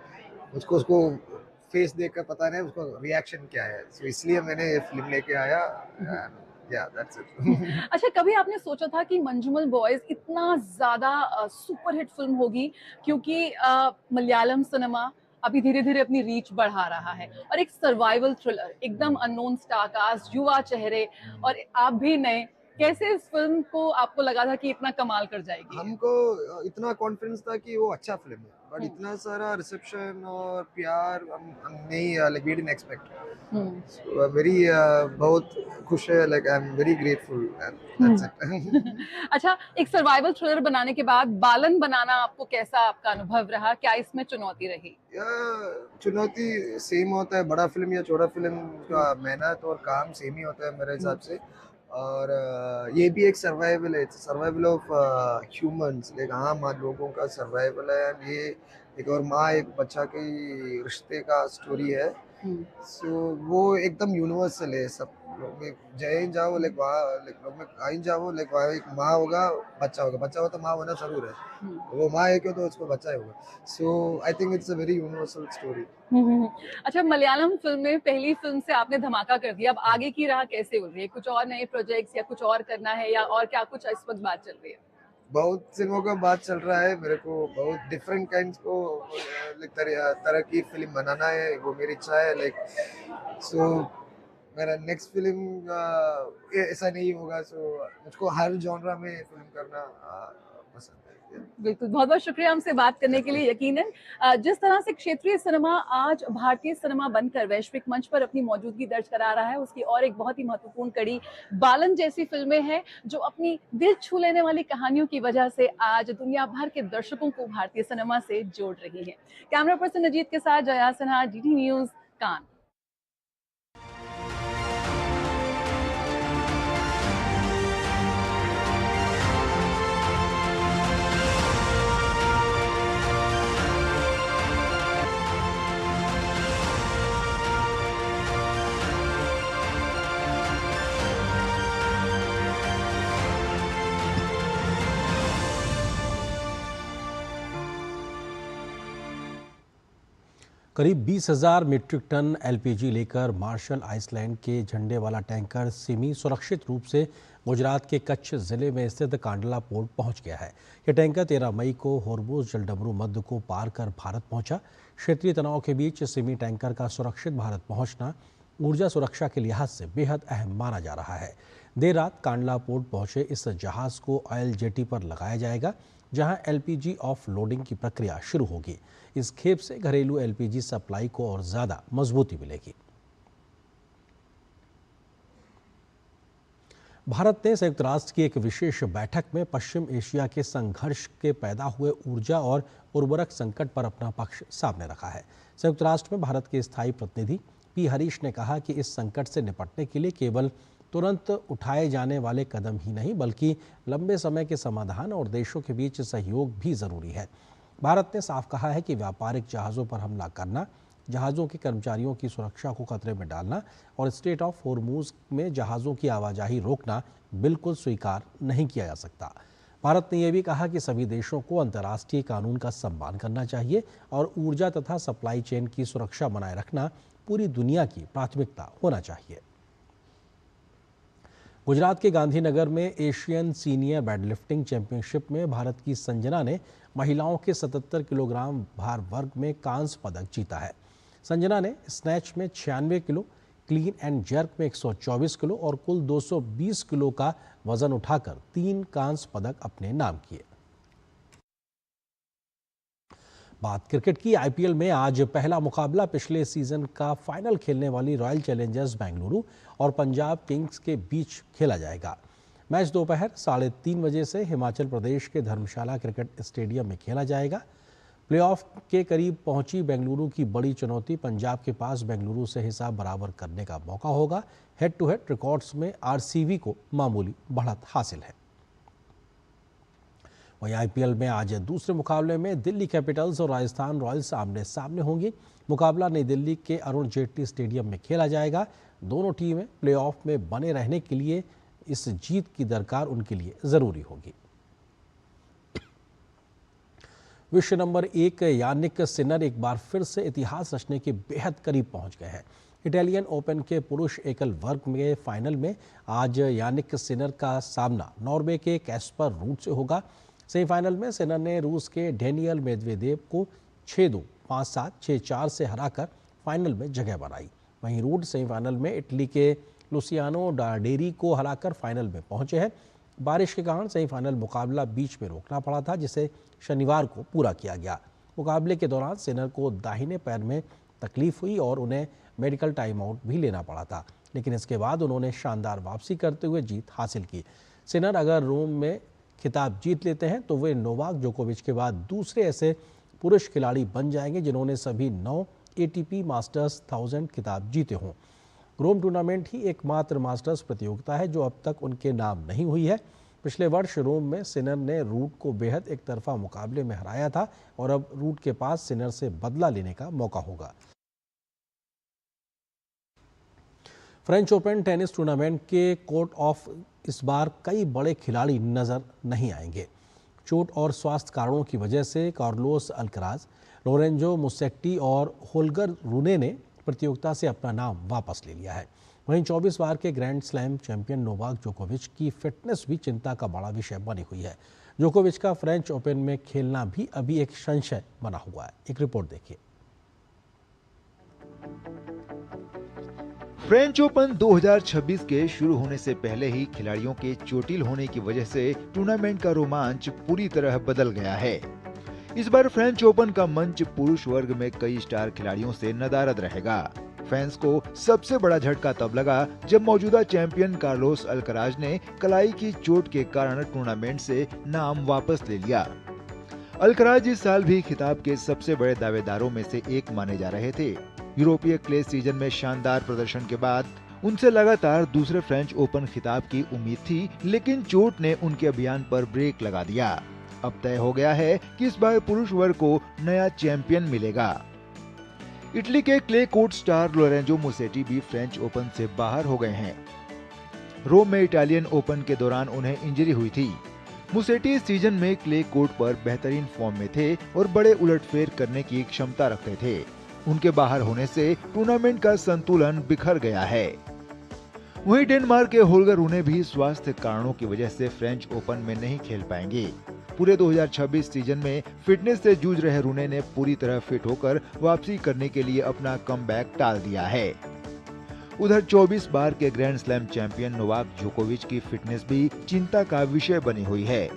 उसको फेस देखकर पता नहीं उसको रिएक्शन क्या है, so इसलिए मैंने ये फिल्म लेके आया। Yeah, that's it. अच्छा, कभी आपने सोचा था कि मंजूमल बॉयज इतना ज्यादा सुपरहिट फिल्म होगी? क्योंकि मलयालम सिनेमा अभी धीरे धीरे अपनी रीच बढ़ा रहा है और एक सर्वाइवल थ्रिलर, एकदम अननोन स्टार कास्ट, युवा चेहरे और आप भी नए, कैसे इस फिल्म को आपको लगा था कि इतना कमाल कर जाएगी? हमको इतना कॉन्फिडेंस था कि वो अच्छा फिल्म है, बट इतना सारा रिसेप्शन और प्यार हम नहीं, like we didn't expect. So very बहुत खुश है, like I am very grateful and that's it. अच्छा, एक सर्वाइवल थ्रिलर बनाने के बाद बालन बनाना आपको कैसा आपका अनुभव रहा? क्या इसमें चुनौती रही? चुनौती सेम होता है, बड़ा फिल्म या छोटा फिल्म का मेहनत और काम सेम ही होता है मेरे हिसाब से। और ये भी एक सर्वाइवल है, सर्वाइवल ऑफ ह्यूमंस, लाइक आम लोगों का सर्वाइवल है। एंड ये एक और माँ एक बच्चा के रिश्ते का स्टोरी है। सो वो एकदम यूनिवर्सल है, सब लोग में जय जाओ, लाइक वहाँ लोग में आई जाओ, लाइक वहाँ एक माँ होगा, बच्चा होगा, बच्चा हो तो माँ होना जरूर है, वो माँ है क्यों तो उसको बच्चा ही होगा। So I think it's a very universal story. अच्छा, मलयालम फिल्म में पहली फिल्म से आपने धमाका कर दिया, अब आगे की राह कैसे उड़ रही है? कुछ और नए प्रोजेक्ट्स या कुछ और करना है या और क्या कुछ इस वक्त बात चल रही है? बहुत फिल्मों का बात चल रहा है, मेरे को बहुत डिफरेंट काइंड्स को तरह की फिल्म बनाना है, वो मेरी इच्छा है। लाइक सो मेरा नेक्स्ट फिल्म ऐसा नहीं होगा, सो मुझको हर जॉनरा में फिल्म करना पसंद है। बिल्कुल, बहुत बहुत शुक्रिया हमसे बात करने के लिए। यकीनन जिस तरह से क्षेत्रीय सिनेमा आज भारतीय सिनेमा बनकर वैश्विक मंच पर अपनी मौजूदगी दर्ज करा रहा है, उसकी और एक बहुत ही महत्वपूर्ण कड़ी बालन जैसी फिल्में हैं जो अपनी दिल छू लेने वाली कहानियों की वजह से आज दुनिया भर के दर्शकों को भारतीय सिनेमा से जोड़ रही है। कैमरा पर्सन अजीत के साथ जया सिन्हा, डीडी न्यूज, कान। करीब 20,000 मीट्रिक टन एलपीजी लेकर मार्शल आइसलैंड के झंडे वाला टैंकर सिमी सुरक्षित रूप से गुजरात के कच्छ जिले में स्थित कांडला पोर्ट पहुंच गया है। यह टैंकर 13 मई को होर्मुज जलडमरू मध्य को पार कर भारत पहुंचा। क्षेत्रीय तनाव के बीच सिमी टैंकर का सुरक्षित भारत पहुंचना ऊर्जा सुरक्षा के लिहाज से बेहद अहम माना जा रहा है। देर रात कांडला पोर्ट पहुंचे इस जहाज को ऑयल जेटी पर लगाया जाएगा, जहां एलपीजी ऑफ लोडिंग की प्रक्रिया शुरू होगी। इस खेप से घरेलू एलपीजी सप्लाई को और ज्यादा मजबूती मिलेगी। भारत ने संयुक्त राष्ट्र की एक विशेष बैठक में पश्चिम एशिया के संघर्ष के पैदा हुए ऊर्जा और उर्वरक संकट पर अपना पक्ष सामने रखा है। संयुक्त राष्ट्र में भारत के स्थायी प्रतिनिधि पी हरीश ने कहा कि इस संकट से निपटने के लिए केवल तुरंत उठाए जाने वाले कदम ही नहीं बल्कि लंबे समय के समाधान और देशों के बीच सहयोग भी जरूरी है। भारत ने साफ कहा है कि व्यापारिक जहाज़ों पर हमला करना, जहाज़ों के कर्मचारियों की सुरक्षा को खतरे में डालना और स्ट्रेट ऑफ होर्मुज में जहाज़ों की आवाजाही रोकना बिल्कुल स्वीकार नहीं किया जा सकता। भारत ने यह भी कहा कि सभी देशों को अंतर्राष्ट्रीय कानून का सम्मान करना चाहिए और ऊर्जा तथा सप्लाई चेन की सुरक्षा बनाए रखना पूरी दुनिया की प्राथमिकता होना चाहिए। गुजरात के गांधीनगर में एशियन सीनियर वेटलिफ्टिंग चैंपियनशिप में भारत की संजना ने महिलाओं के 77 किलोग्राम भार वर्ग में कांस्य पदक जीता है। संजना ने स्नैच में 96 किलो, क्लीन एंड जर्क में 124 किलो और कुल 220 किलो का वजन उठाकर 3 कांस्य पदक अपने नाम किए। बात क्रिकेट की। आईपीएल में आज पहला मुकाबला पिछले सीजन का फाइनल खेलने वाली रॉयल चैलेंजर्स बेंगलुरु और पंजाब किंग्स के बीच खेला जाएगा। मैच दोपहर 3:30 बजे से हिमाचल प्रदेश के धर्मशाला क्रिकेट स्टेडियम में खेला जाएगा। प्लेऑफ के करीब पहुंची बेंगलुरु की बड़ी चुनौती पंजाब के पास बेंगलुरु से हिसाब बराबर करने का मौका होगा। हेड टू हेड रिकॉर्ड्स में आरसीबी को मामूली बढ़त हासिल है। वहीं आईपीएल में आज दूसरे मुकाबले में दिल्ली कैपिटल्स और राजस्थान रॉयल्स आमने सामने होंगी। मुकाबला नई दिल्ली के अरुण जेटली स्टेडियम में खेला जाएगा। दोनों टीमें प्लेऑफ में बने रहने के लिए इस जीत की दरकार उनके लिए जरूरी होगी। विश्व नंबर 1 यानिक सिनर एक बार फिर से इतिहास रचने के बेहद करीब पहुंच गए हैं। इटालियन ओपन के पुरुष एकल वर्ग में फाइनल में आज यानिक सिनर का सामना नॉर्वे के कैस्पर रूड से होगा। सेमीफाइनल में सिनर ने रूस के डेनियल मेदवेदेव को 6-2, 5-7, 6-4 से हराकर फाइनल में जगह बनाई। वहीं रूड सेमीफाइनल में इटली के लुसियानो डाडेरी को हराकर फाइनल में पहुंचे हैं। बारिश के कारण सेमीफाइनल मुकाबला बीच में रोकना पड़ा था, जिसे शनिवार को पूरा किया गया। मुकाबले के दौरान सिनर को दाहिने पैर में तकलीफ हुई और उन्हें मेडिकल टाइम आउट भी लेना पड़ा था, लेकिन इसके बाद उन्होंने शानदार वापसी करते हुए जीत हासिल की। सिनर अगर रोम में खिताब जीत लेते हैं तो वे नोवाक जोकोविच के बाद दूसरे ऐसे पुरुष खिलाड़ी बन जाएंगे जिन्होंने सभी 9 एटीपी मास्टर्स 1000 खिताब जीते हों। रोम टूर्नामेंट ही एकमात्र मास्टर्स प्रतियोगिता है जो अब तक उनके नाम नहीं हुई है। पिछले वर्ष रोम में सिनर ने रूड को बेहद एक तरफा मुकाबले में हराया था और अब रूड के पास सिनर से बदला लेने का मौका होगा। फ्रेंच ओपन टेनिस टूर्नामेंट के कोर्ट ऑफ इस बार कई बड़े खिलाड़ी नजर नहीं आएंगे। चोट और स्वास्थ्य कारणों की वजह से कार्लोस अल्कराज, लोरेंजो मुसेट्टी और होल्गर रूने ने प्रतियोगिता से अपना नाम वापस ले लिया है। वहीं 24 बार के ग्रैंड स्लैम चैंपियन नोवाक जोकोविच की फिटनेस भी चिंता का बड़ा विषय बनी हुई है। जोकोविच का फ्रेंच ओपन में खेलना भी अभी एक संशय बना हुआ है। एक रिपोर्ट देखिए। फ्रेंच ओपन 2026 के शुरू होने से पहले ही खिलाड़ियों के चोटिल होने की वजह से टूर्नामेंट का रोमांच पूरी तरह बदल गया है। इस बार फ्रेंच ओपन का मंच पुरुष वर्ग में कई स्टार खिलाड़ियों से नदारद रहेगा। फैंस को सबसे बड़ा झटका तब लगा जब मौजूदा चैंपियन कार्लोस अल्कराज ने कलाई की चोट के कारण टूर्नामेंट से नाम वापस ले लिया। अल्कराज इस साल भी खिताब के सबसे बड़े दावेदारों में से एक माने जा रहे थे। यूरोपीय क्ले सीजन में शानदार प्रदर्शन के बाद उनसे लगातार दूसरे फ्रेंच ओपन खिताब की उम्मीद थी, लेकिन चोट ने उनके अभियान पर ब्रेक लगा दिया। अब तय हो गया है कि इस बार पुरुष वर्ग को नया चैंपियन मिलेगा। इटली के clay court star Lorenzo Musetti भी फ्रेंच ओपन से बाहर हो गए हैं। रोम में इटालियन ओपन के दौरान उन्हें इंजरी हुई थी। मुसेट्टी इस सीजन में क्ले कोर्ट पर बेहतरीन फॉर्म में थे और बड़े उलटफेर करने की क्षमता रखते थे। उनके बाहर होने से टूर्नामेंट का संतुलन बिखर गया है। वहीं डेनमार्क के होल्गर रूने भी स्वास्थ्य कारणों की वजह से फ्रेंच ओपन में नहीं खेल पाएंगे। पूरे 2026 सीजन में फिटनेस से जूझ रहे रूने ने पूरी तरह फिट होकर वापसी करने के लिए अपना कमबैक टाल दिया है। उधर 24 बार के ग्रैंड स्लैम चैंपियन नोवाक जोकोविच की फिटनेस भी चिंता का विषय बनी हुई है।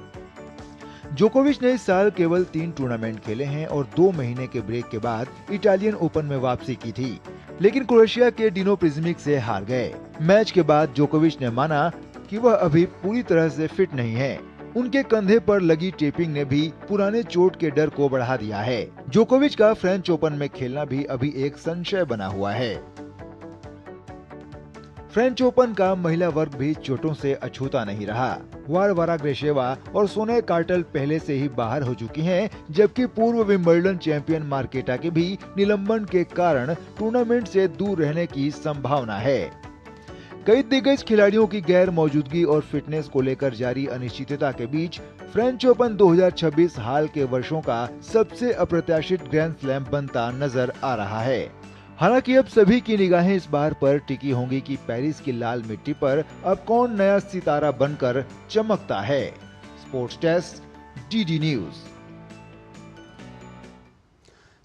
जोकोविच ने इस साल केवल 3 टूर्नामेंट खेले हैं और 2 महीने के ब्रेक के बाद इटालियन ओपन में वापसी की थी, लेकिन क्रोएशिया के डिनो प्रिजमिक से हार गए। मैच के बाद जोकोविच ने माना कि वह अभी पूरी तरह से फिट नहीं है। उनके कंधे पर लगी टेपिंग ने भी पुराने चोट के डर को बढ़ा दिया है। जोकोविच का फ्रेंच ओपन में खेलना भी अभी एक संशय बना हुआ है। फ्रेंच ओपन का महिला वर्ग भी चोटों से अछूता नहीं रहा। वारवारा ग्रेशेवा और सोने कार्टल पहले से ही बाहर हो चुकी हैं, जबकि पूर्व विंबलडन चैंपियन मार्केटा के भी निलंबन के कारण टूर्नामेंट से दूर रहने की संभावना है। कई दिग्गज खिलाड़ियों की गैर मौजूदगी और फिटनेस को लेकर जारी अनिश्चितता के बीच फ्रेंच ओपन 2026 हाल के वर्षों का सबसे अप्रत्याशित ग्रैंड स्लैम बनता नजर आ रहा है। हालांकि अब सभी की निगाहें इस बार पर टिकी होंगी कि पेरिस की लाल मिट्टी पर अब कौन नया सितारा बनकर चमकता है। Sports desk, DD news.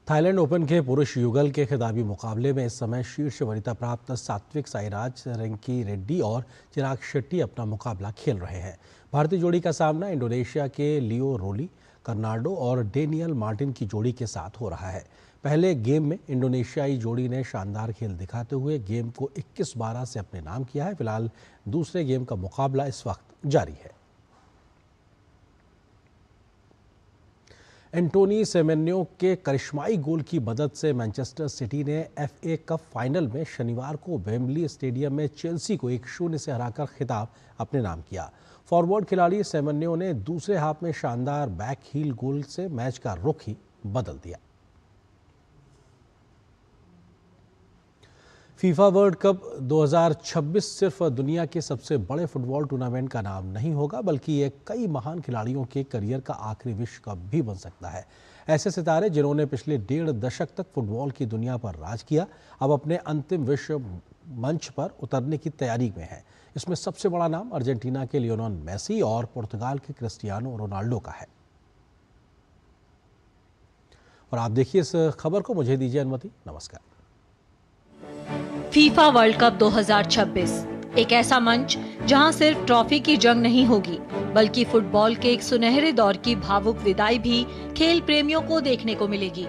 Thailand open के पुरुष युगल के खिताबी मुकाबले में इस समय शीर्ष वरीयता प्राप्त सात्विक साईराज, रंकी रेड्डी और चिराग शेट्टी अपना मुकाबला खेल रहे हैं। भारतीय जोड़ी का सामना इंडोनेशिया के लियो रोली, कर्नाडो और डेनियल मार्टिन की जोड़ी के साथ हो रहा है। पहले गेम में इंडोनेशियाई जोड़ी ने शानदार खेल दिखाते हुए गेम को 21-12 से अपने नाम किया है। फिलहाल दूसरे गेम का मुकाबला इस वक्त जारी है। एंटोनी सेमेन्यो के करिश्माई गोल की मदद से मैनचेस्टर सिटी ने FA कप फाइनल में शनिवार को वेम्बली स्टेडियम में चेल्सी को 1-0 से हराकर खिताब अपने नाम किया। फॉरवर्ड खिलाड़ी सेमेन्यो ने दूसरे हाफ में शानदार बैक हील गोल से मैच का रुख ही बदल दिया। फीफा वर्ल्ड कप 2026 सिर्फ दुनिया के सबसे बड़े फुटबॉल टूर्नामेंट का नाम नहीं होगा, बल्कि ये कई महान खिलाड़ियों के करियर का आखिरी विश्व कप भी बन सकता है। ऐसे सितारे जिन्होंने पिछले 1.5 दशक तक फुटबॉल की दुनिया पर राज किया, अब अपने अंतिम विश्व मंच पर उतरने की तैयारी में हैं। इसमें सबसे बड़ा नाम अर्जेंटीना के लियोनेल मेसी और पुर्तगाल के क्रिस्टियानो रोनाल्डो का है। और आप देखिए इस खबर को, मुझे दीजिए अनुमति। नमस्कार। फीफा वर्ल्ड कप 2026 एक ऐसा मंच जहां सिर्फ ट्रॉफी की जंग नहीं होगी, बल्कि फुटबॉल के एक सुनहरे दौर की भावुक विदाई भी खेल प्रेमियों को देखने को मिलेगी।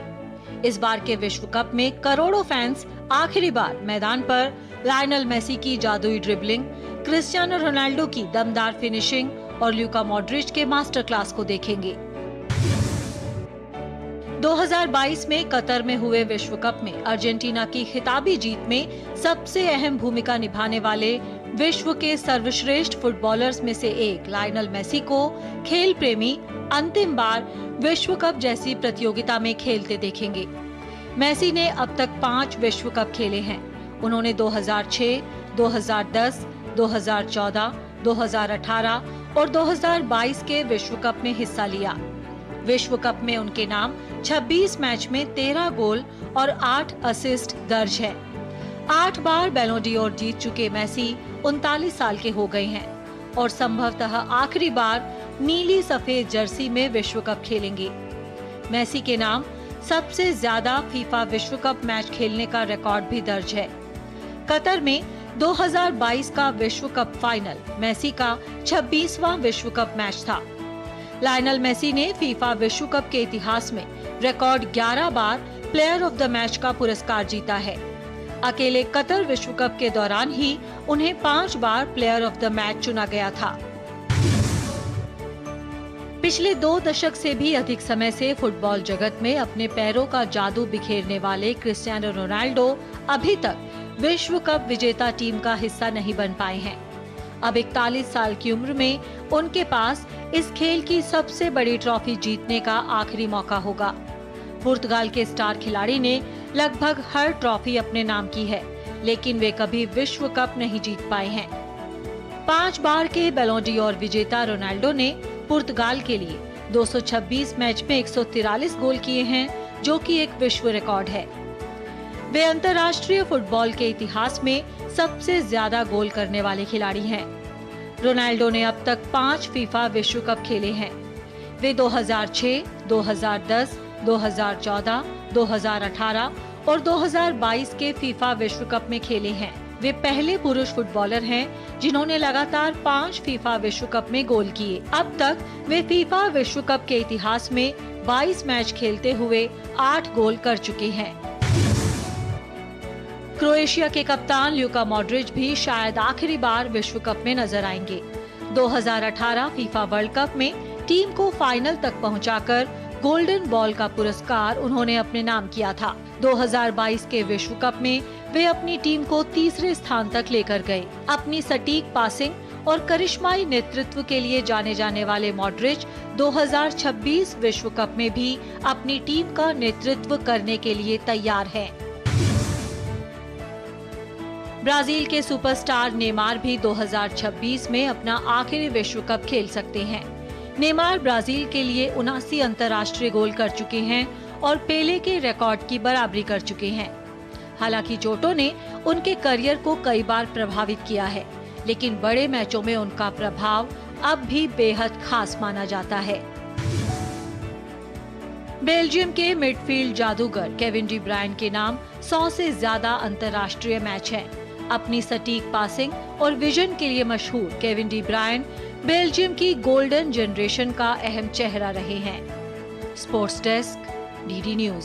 इस बार के विश्व कप में करोड़ों फैंस आखिरी बार मैदान पर लायनल मेसी की जादुई ड्रिबलिंग, क्रिस्टियानो रोनाल्डो की दमदार फिनिशिंग और ल्यूका मॉड्रिच के मास्टर क्लास को देखेंगे। 2022 में कतर में हुए विश्व कप में अर्जेंटीना की खिताबी जीत में सबसे अहम भूमिका निभाने वाले विश्व के सर्वश्रेष्ठ फुटबॉलर्स में से एक लायनल मेसी को खेल प्रेमी अंतिम बार विश्व कप जैसी प्रतियोगिता में खेलते देखेंगे। मेसी ने अब तक 5 विश्व कप खेले हैं। उन्होंने 2006, 2010, 2014, 2018 और 2022 के विश्व कप में हिस्सा लिया। विश्व कप में उनके नाम 26 मैच में 13 गोल और 8 असिस्ट दर्ज है। 8 बार बैलों ड'ओर जीत चुके मेसी 39 साल के हो गए हैं और संभवतः आखिरी बार नीली सफेद जर्सी में विश्व कप खेलेंगे। मेसी के नाम सबसे ज्यादा फीफा विश्व कप मैच खेलने का रिकॉर्ड भी दर्ज है। कतर में 2022 का विश्व कप फाइनल मेसी का 26वां विश्व कप मैच था। लायनल मेसी ने फीफा विश्व कप के इतिहास में record 11 bar player of the match का पुरस्कार जीता है। अकेले कतर विश्व कप के दौरान ही उन्हें 5 बार प्लेयर ऑफ द मैच चुना गया था। पिछले 2 दशक से भी अधिक समय से फुटबॉल जगत में अपने पैरों का जादू बिखेरने वाले क्रिस्टियानो रोनाल्डो अभी तक विश्व कप विजेता टीम का हिस्सा नहीं बन पाए हैं। अब 41 साल की उम्र में उनके पास इस खेल की सबसे बड़ी ट्रॉफी जीतने का आखिरी मौका होगा। पुर्तगाल के स्टार खिलाड़ी ने लगभग हर ट्रॉफी अपने नाम की है, लेकिन वे कभी विश्व कप नहीं जीत पाए हैं। 5 बार के बैलों ड'ओर विजेता रोनाल्डो ने पुर्तगाल के लिए 226 मैच में 143 गोल किए हैं, जो कि एक विश्व रिकॉर्ड है। वे अंतर्राष्ट्रीय फुटबॉल के इतिहास में सबसे ज्यादा गोल करने वाले खिलाड़ी हैं। रोनाल्डो ने अब तक 5 फीफा विश्व कप खेले हैं। वे 2006, 2010, 2014, 2018 और 2022 के फीफा विश्व कप में खेले हैं। वे पहले पुरुष फुटबॉलर हैं जिन्होंने लगातार 5 फीफा विश्व कप में गोल किए। अब तक वे फीफा विश्व कप के इतिहास में 22 मैच खेलते हुए 8 गोल कर चुके हैं। क्रोएशिया के कप्तान ल्यूका मॉड्रिच भी शायद आखिरी बार विश्व कप में नजर आएंगे। 2018 फीफा वर्ल्ड कप में टीम को फाइनल तक पहुंचाकर गोल्डन बॉल का पुरस्कार उन्होंने अपने नाम किया था। 2022 के विश्व कप में वे अपनी टीम को तीसरे स्थान तक लेकर गए। अपनी सटीक पासिंग और करिश्माई नेतृत्व के लिए जाने जाने वाले मॉड्रिच 2026 विश्व कप में भी अपनी टीम का नेतृत्व करने के लिए तैयार हैं। ब्राजील के सुपरस्टार नेमार भी 2026 में अपना आखिरी विश्व कप खेल सकते हैं। नेमार ब्राजील के लिए 79 अंतर्राष्ट्रीय गोल कर चुके हैं और पेले के रिकॉर्ड की बराबरी कर चुके हैं। हालांकि चोटों ने उनके करियर को कई बार प्रभावित किया है, लेकिन बड़े मैचों में उनका प्रभाव अब भी बेहद खास माना जाता है। बेल्जियम के मिडफील्ड जादूगर केविन डी ब्रायन के नाम 100 से ज्यादा अंतर्राष्ट्रीय मैच हैं। अपनी सटीक पासिंग और विजन के लिए मशहूर केविन डी ब्रायन बेल्जियम की गोल्डन जनरेशन का अहम चेहरा रहे हैं। Sports desk, DD news.